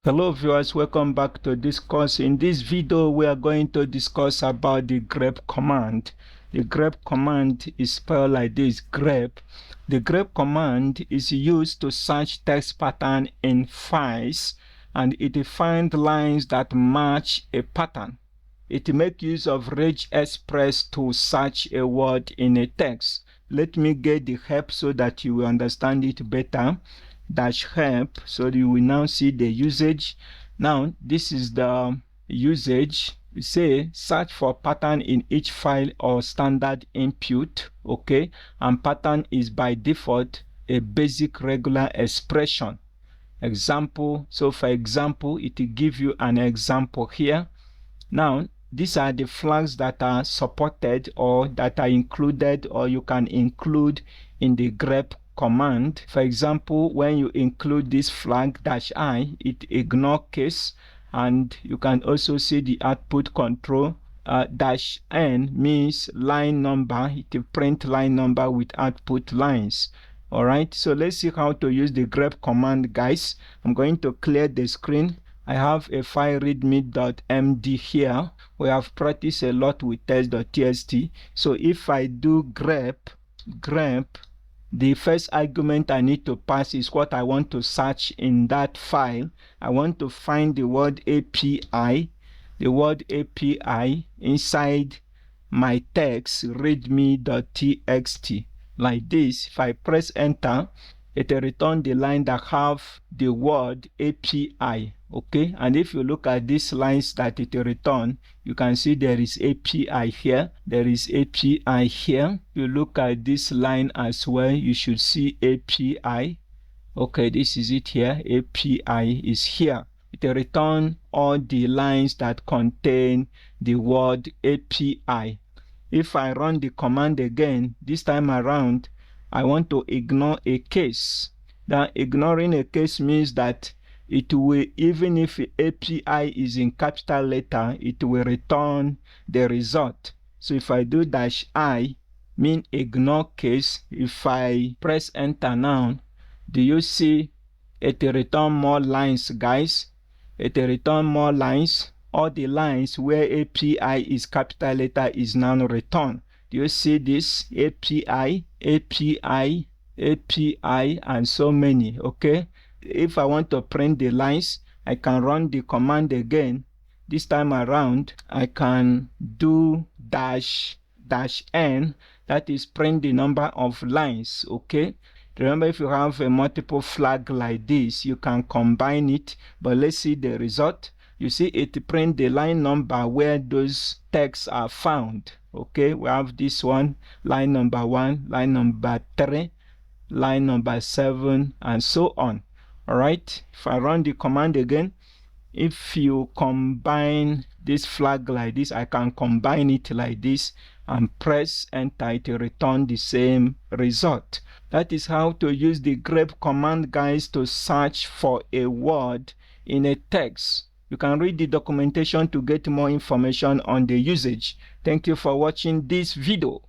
Hello viewers, welcome back to this course. In this video we are going to discuss about the grep command. The grep command is spelled like this, grep. The grep command is used to search text pattern in files, and it finds lines that match a pattern. It makes use of regexpress to search a word in a text. Let me get the help so that you will understand it better. -help, so you will now see the usage. Now this is the usage. We say search for pattern in each file or standard input, okay, and pattern is by default a basic regular expression. Example, so for example it will give you an example here. Now these are the flags that are supported or that are included or you can include in the grep command. For example, when you include this flag -I, it ignore case, and you can also see the output control. -N means line number. It will print line number with output lines. Alright, so let's see how to use the grep command, guys. I'm going to clear the screen. I have a file readme.md here. We have practiced a lot with test.txt. So if I do grep, the first argument I need to pass is what I want to search in that file. I want to find the word API, inside my text readme.txt. Like this. If I press enter, it will return the line that have the word API, okay? And if you look at these lines that it will return, you can see there is API here, there is API here. You look at this line as well, you should see API. Okay, this is it here, API is here. It will return all the lines that contain the word API. If I run the command again, this time around, I want to ignore a case. Now, ignoring a case means that it will, even if API is in capital letter, it will return the result. So if I do -I, mean ignore case, if I press enter now, do you see it will return more lines, guys? It will return more lines. All the lines where API is capital letter is now returned. Do you see this? API, API, API, and so many, okay? If I want to print the lines, I can run the command again. This time around, I can do -N, that is print the number of lines, okay? Remember, if you have a multiple flag like this, you can combine it, but let's see the result. You see it print the line number where those texts are found. Okay, we have this one, line number 1, line number 3, line number 7, and so on. Alright, if I run the command again, if you combine this flag like this, I can combine it like this and press enter to return the same result. That is how to use the grep command, guys, to search for a word in a text. You can read the documentation to get more information on the usage. Thank you for watching this video.